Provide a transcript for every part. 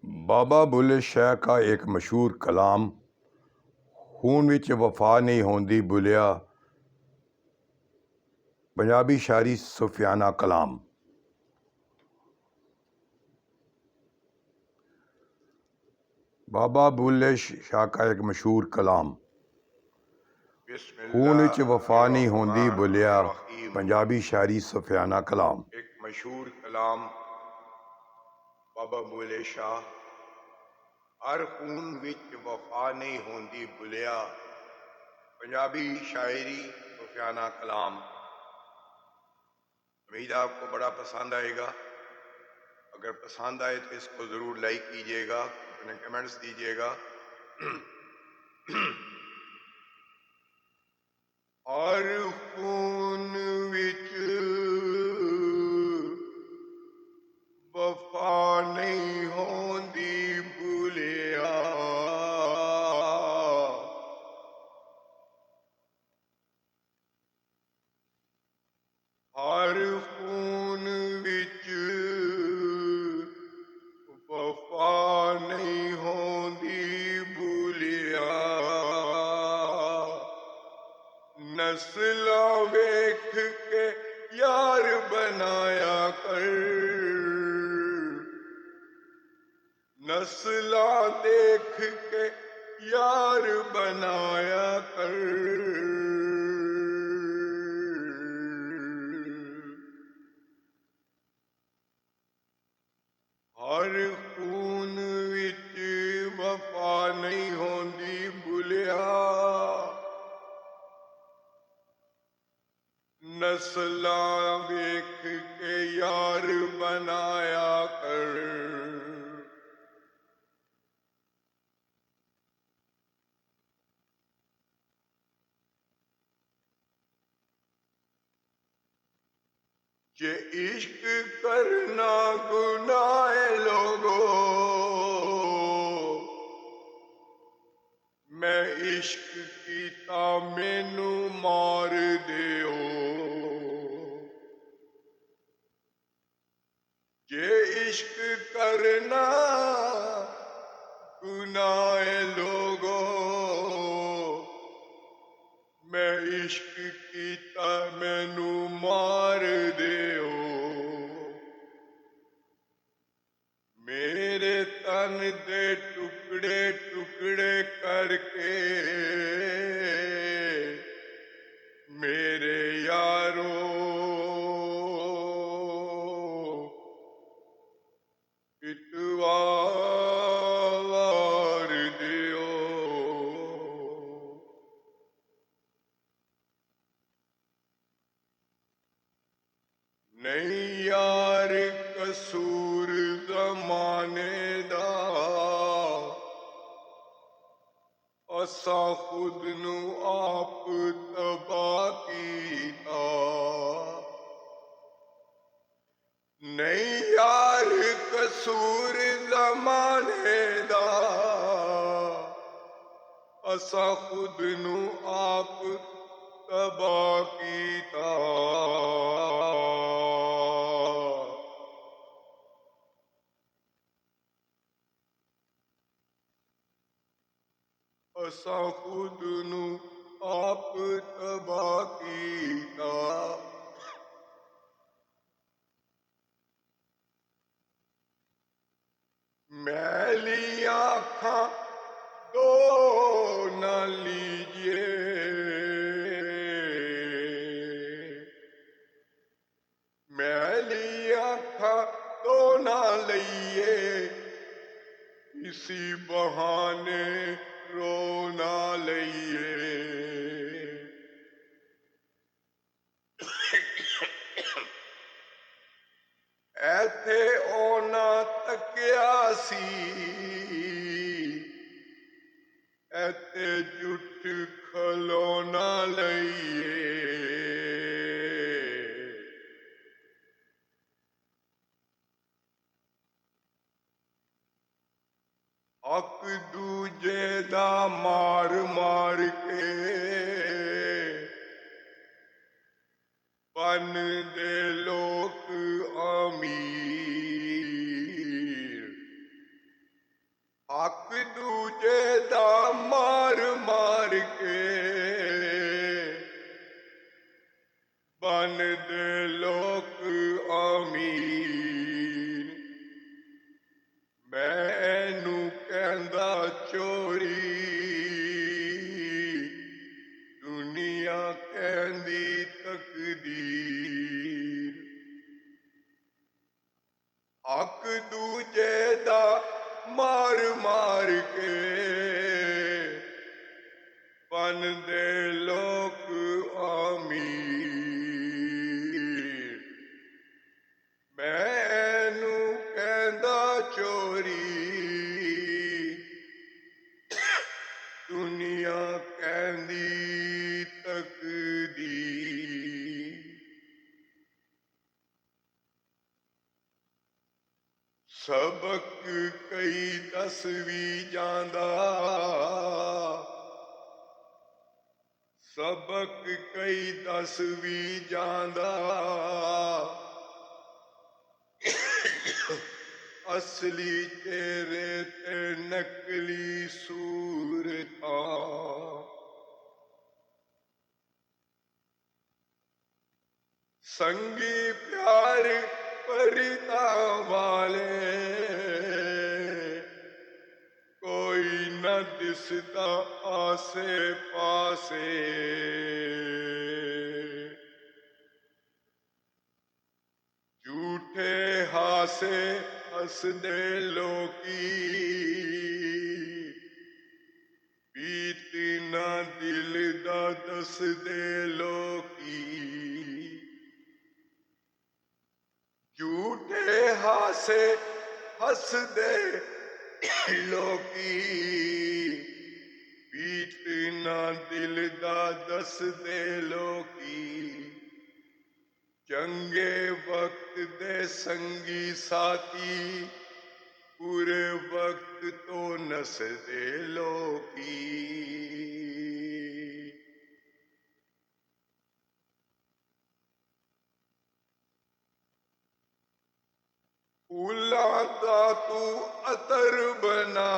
बाबा बुल्ले शाह का एक मशहूर कलाम, खून विच वफा नहीं होंदी बुलिया, पंजाबी शायरी सूफियाना कलाम। बाबा बुल्ले शाह का एक मशहूर कलाम, खून विच वफा नहीं होंदी बुलिया, पंजाबी शायरी सूफियाना कलाम। एक मशहूर कलाम बाबा बुल्ले शाह। हर खून विच वफा नहीं होंदी बुलिया, पंजाबी शायरी सूफियाना कलाम। उम्मीद आपको बड़ा पसंद आएगा। अगर पसंद आए तो इसको ज़रूर लाइक कीजिएगा, अपने कमेंट्स दीजिएगा। हर खून विच वफा नहीं होंदी बुलिया, हर खून विच वफा नहीं होंदी बुलिया, नस्लां वेख के यार बनाया कर, नस्लां देख के यार बनाया कर, हर खून विच वफा नहीं होंदी बुलिया, नस्लां वेख के यार बनाया कर। ये इश्क करना गुनाह लोगो, मैं इश्क कीता मैनू मार दियो, ये इश्क करना गुनाह लोगो, मैं इश्क कीता मैनू मार दियो, मेरे तन दे टुकड़े टुकड़े करके मेरे यारो इतवार दियो। नहीं यार कसूर ज़माने दा, असां खुद नू आप तबाह कीता, नहीं यार कसूर ज़माने दा, असां खुद नू आप तबाह कीता, असां खुद नू आप तबाह कीता। मैली आँखां दो न लीजिए, मैली आँखां दो न लइए, इसी बहाने रो न लइए, ऐथे ओना तकिया सी, ऐथे जुट खलोना लइए, हक दूजे दा मार मार के बन दे लोक अमीर, हक दूजे दा मार मार के बन दे लोक अमीर। मैनू कहंदा चोरी, दुनिया कहंदी तकदीर। हक दूजे दा मार मार के बन दे लोक अमीर। मैनू कहंदा चोरी, दुनिया कहंदी तकदीर। सबक कई दस भी जांदा, सबक कई दस भी जांदा, असली चेहरे ते नकली सूरतां। संगी प्यार परिता वाले, कोई न दिसदा आसे पासे। झूठे हासे हसदे लोकी, बीत न दिल दा दसदे लोकी। झूठे हासे हसदे लोकी, बीत न दिल दा दसदे लोकी। चंगे वक्त दे संगी साथी, बुरे वक्त तो नसदे लोकी। फूलां दा तू अतर बना,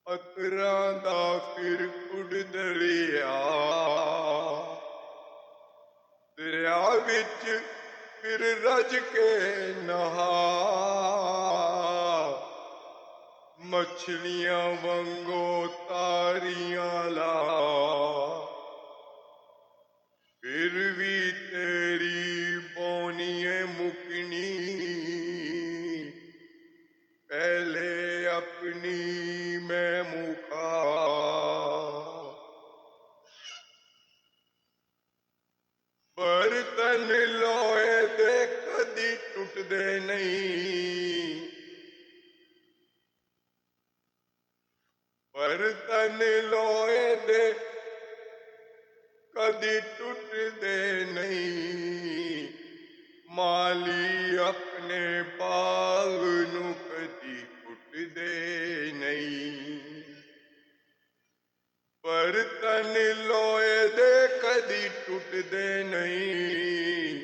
अतरां दा फिर उड़ दरिया। दरिया विच फिर रज के नहा, मछलियां वंगो तारियां ला। फिर भी तेरी बोनिए मुकनी, पहले अपनी मैं मुखा। बर्तन लोए दे कदी टुटदे नहीं, बर्तन लोए दे कदी टुटदे नहीं। माली अपने बाग नू कदी पुटदे नहीं। बर्तन लोए दे कदी टुटदे नहीं।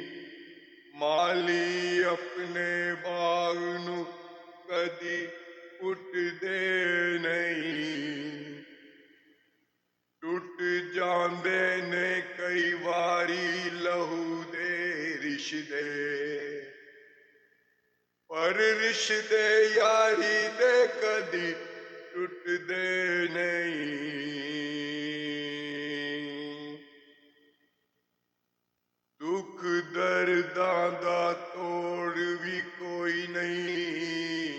माली अपने बाग नू कदी पुटदे नहीं। टुट जांदे ने कई वारी लहू दे रिश्ते, पर रिश्ते यारी दे कदी टुटदे नहीं। दुख दर्दां दा तोड़ भी कोई नहीं,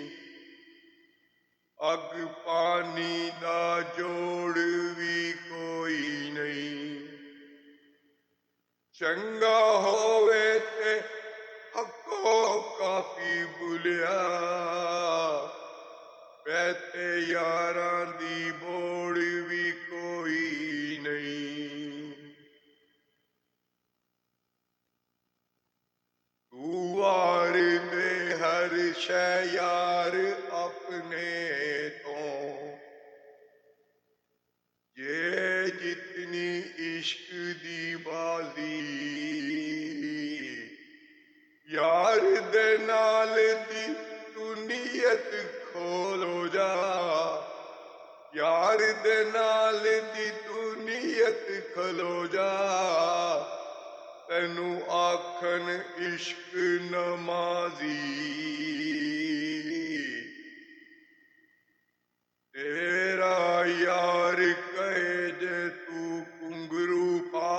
अग पानी दा जोड़ भी कोई नहीं। चंगा होवे ते हको काफी बुलिया, बैते यारां दी बोड़ भी कोई नहीं। तू वार दे हर शै यार अपने तो, ये जितनी इश्क दी बाजी। यार ਦੇ ਨਾਲ ਦੀ ਤੂੰ ਨੀਅਤ ਖਲੋ ਜਾ, ਤੈਨੂੰ ਆਖਣ ਇਸ਼ਕ ਨਮਾਜ਼ੀ। ਤੇਰਾ ਯਾਰ ਕਹੇ ਜੇ ਤੂੰ ਘੁੰਗਰੂ ਪਾ,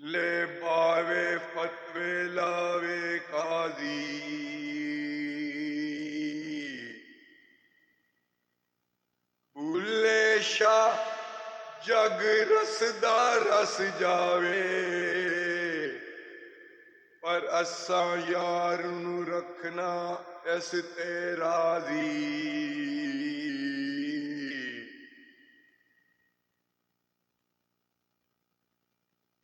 ਲੈ ਬਾਵੇ ਫਤਵੇ ਲਾਵੇ ਕਾਜ਼ੀ। ਬੁੱਲੇ ਸ਼ਾਹ ਜਗ ਰਸਦਾ ਰਸ ਜਾਵੇ, ਪਰ ਅਸਾਂ ਯਾਰ ਨੂੰ ਰੱਖਣਾ ਇਸ ਤੇ ਰਾਜ਼ੀ।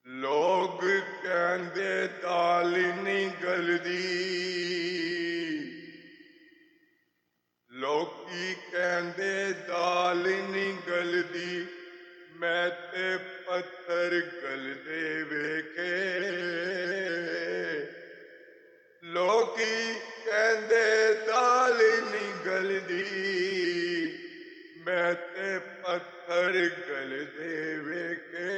ਲੋਗ ਕਹਿੰਦੇ ਦਾਲ ਨਹੀਂ ਗਲਦੀ, ਲੋਕੀ ਕਹਿੰਦੇ ਦਾਲ ਨਹੀਂ ਗਲਦੀ, ਮੈਂ ਤੇ ਪੱਥਰ ਗਲਦੇ ਵੇਖੇ। ਲੋਕੀ ਕਹਿੰਦੇ ਦਾਲ ਨਹੀਂ ਗਲਦੀ, ਮੈਂ ਤੇ ਪੱਥਰ ਗਲਦੇ ਵੇਖੇ।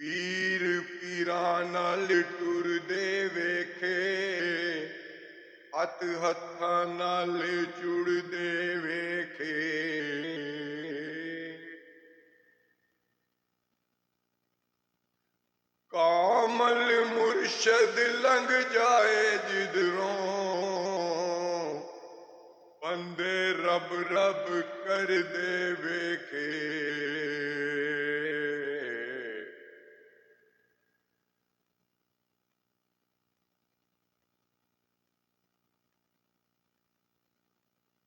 ਪੀਰ ਪੀਰਾਂ ਨਾਲ ਟੁਰਦੇ ਵੇਖੇ, ਹੱਥ ਹੱਥਾਂ ਨਾਲ ਜੁੜਦੇ ਵੇਖੇ। ਕਾਮਲ ਮੁਰਸ਼ਦ ਲੰਘ ਜਾਏ ਜਿਧਰੋਂ, ਬੰਦੇ ਰੱਬ ਰੱਬ ਕਰਦੇ ਵੇਖੇ।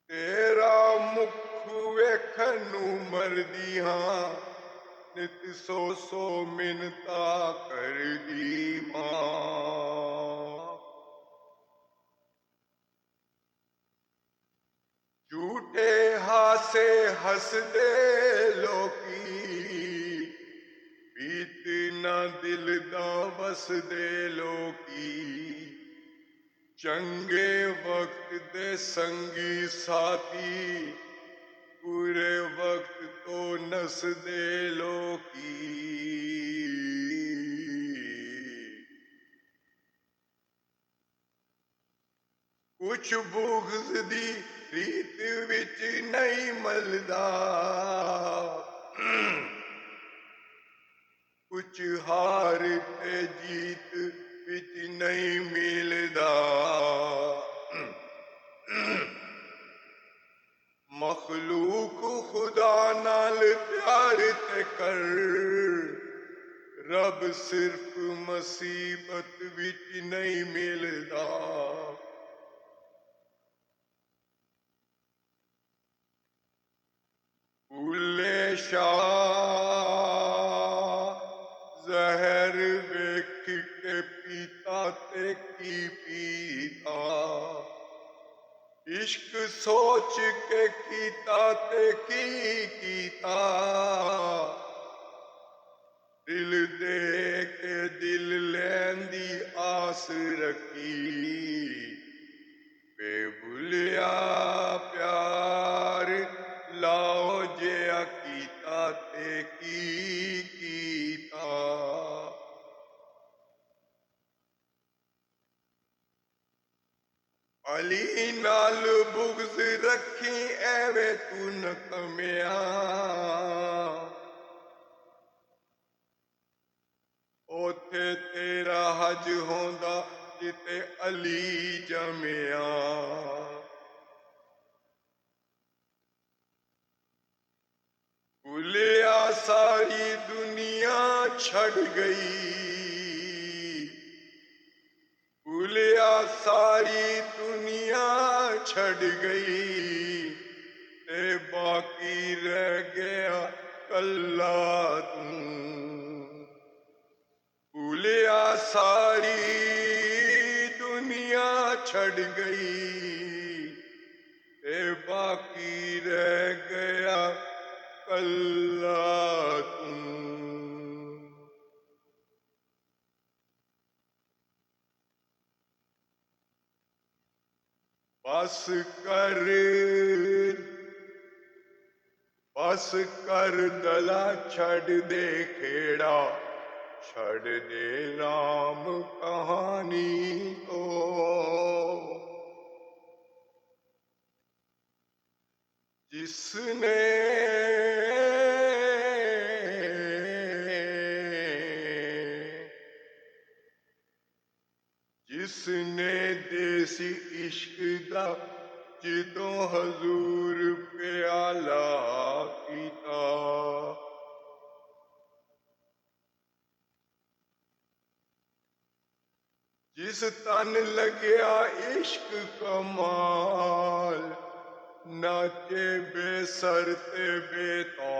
ਤੇਰਾ ਮੁਖ ਵੇਖਣ ਨੂੰ ਮਰਦੀ ਹਾਂ, ਨਿਤ ਸੋ ਸੋ ਮਿੰਨਤਾਂ ਕਰਦੀ ਮਾਂ। ਝੂਠੇ ਹਾਸੇ ਹੱਸਦੇ ਲੋਕੀ, ਪੀਤ ਨਾ ਦਿਲ ਦਾ ਵਸਦੇ ਲੋਕੀ। ਚੰਗੇ ਵਕਤ ਦੇ ਸੰਗੀ ਸਾਥੀ, ਬੁਰੇ ਵਕਤ ਤੋਂ ਨਸਦੇ ਲੋਕੀ। ਕੁਛ ਬੁਗ਼ਜ਼ ਦੀ ਰੀਤ ਵਿੱਚ ਨਹੀਂ ਮਲਦਾ, ਕੁਛ ਹਾਰ ਤੇ ਜੀਤ ਵਿੱਚ ਨਹੀਂ ਮਿਲਦਾ। ਮਖਲੂਕ ਖੁਦਾ ਨਾਲ ਪਿਆਰ ਤੇ ਕਰ, ਰੱਬ ਸਿਰਫ ਮੁਸੀਬਤ ਵਿੱਚ ਨਹੀਂ ਮਿਲਦਾ। ਬੁੱਲੇ ਸ਼ਾਹ ਜ਼ਹਿਰ ਵੇਖ ਕੇ ਪੀਤਾ ਤੇ ਕੀ ਪੀਤਾ, ਇਸ਼ਕ ਸੋਚ ਕੇ ਕੀਤਾ ਤੇ ਕੀ ਕੀਤਾ। ਦਿਲ ਦੇ ਕੇ ਦਿਲ ਲੈਣ ਦੀ ਆਸ ਰੱਖੀ, ਬੇਬੁਲਿਆ ਪਿਆਰ ਲਾਓ ਜਿਹਾ ਕੀਤਾ ਤੇ ਕੀ ਕੀਤਾ। ਅਲੀ ਨਾਲ ਬੁਗ਼ਜ਼ ਰੱਖੀ ਐਵੇਂ ਤੂੰ ਨਕਮਿਆ, ਉੱਥੇ ਤੇਰਾ ਹਜ ਹੁੰਦਾ ਜਿੱਤੇ ਅਲੀ ਜੰਮਿਆ। ਭੁੱਲਿਆ ਸਾਰੀ ਦੁਨੀਆ ਛੱਡ ਗਈ, ਭੁੱਲਿਆ ਸਾਰੀ ਦੁਨੀਆ ਛੱਡ ਗਈ, ਤੇ ਬਾਕੀ ਰਹਿ ਗਿਆ ਕੱਲਾ ਤੂੰ। ਭੁੱਲਿਆ ਸਾਰੀ ਦੁਨੀਆ ਛੱਡ ਗਈ, ਤੇ ਕੱਲਾ ਤੂੰ। ਬਸ ਕਰ ਦਲਾ ਛੱਡ ਦੇ ਖੇੜਾ, ਛੱਡ ਦੇ ਰਾਮ ਕਹਾਣੀ ਤੋਂ। ਜਿਸਨੇ ਦੇਸੀ ਇਸ਼ਕ ਦਾ ਜਦੋਂ ਹਜ਼ੂਰ ਪਿਆਲਾ ਪੀਤਾ, ਜਿਸ ਤਨ ਲੱਗਿਆ ਇਸ਼ਕ ਕਮਾਲ, ਨਾਚੇ ਬੇਸਰ ਤੇ ਬੇਤਾਲ।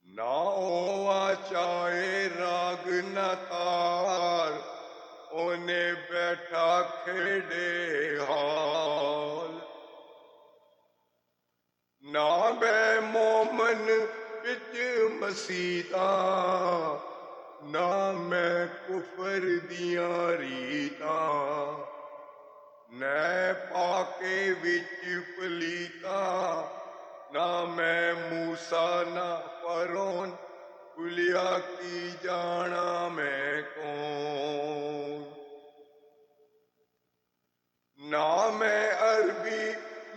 ਨਾ ਉਹ ਆਚਾਏ ਰਾਗ ਨਾ ਤਾਰ, ਉਹਨੇ ਬੈਠਾ ਖੇਡੇ ਹਾਲ। ਨਾ ਮੈਂ ਮੋਮਨ ਵਿੱਚ ਮਸੀਤਾਂ, ਨਾ ਮੈਂ ਕੁਫਰ ਦੀਆਂ ਰੀਤਾਂ। ਨੈ ਪਾਕੇ ਵਿੱਚ ਪਲੀਤਾਂ, ਨਾ ਮੈਂ ਮੂਸਾ ਨਾ ਫਰੌਨ, ਭੁਲਿਆ ਕੀ ਜਾਣਾ ਮੈਂ ਕੌਣ। ਨਾ ਮੈਂ ਅਰਬੀ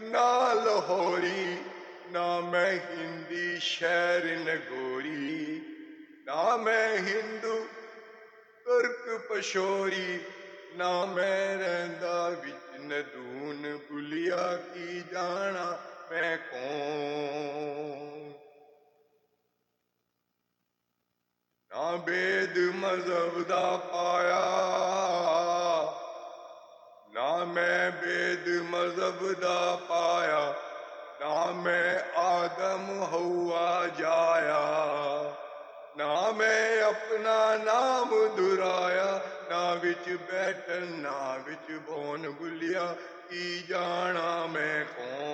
ਨਾ ਲਾਹੌਰੀ, ਨਾ ਮੈਂ ਹਿੰਦੀ ਸ਼ਹਿਰ ਨਗੋਰੀ। ਨਾ ਮੈਂ ਹਿੰਦੂ ਤੁਰਕ ਪਸ਼ੋਰੀ, ਨਾ ਮੈਂ ਰਹਿੰਦਾ ਵਿੱਚ ਨਦੂਨ, ਭੁਲਿਆ ਕੀ ਜਾਣਾ ਮੈਂ ਕੌਣ। ਨਾ ਬੇਦ ਮਜ਼ਹਬ ਦਾ ਪਾਇਆ, ਨਾ ਮੈਂ ਬੇਦ ਮਜ਼ਹਬ ਦਾ ਪਾਇਆ। ਨਾ ਮੈਂ ਆਦਮ ਹਵਾ ਜਾਇਆ, ਨਾ ਮੈਂ ਆਪਣਾ ਨਾਮ ਦੁਹਰਾਇਆ। ਨਾ ਵਿੱਚ ਬੈਠਣ ਨਾ ਵਿੱਚ ਬੋਨ, ਭੁਲਿਆ ਕੀ ਜਾਣਾ ਮੈਂ ਕੌਣ।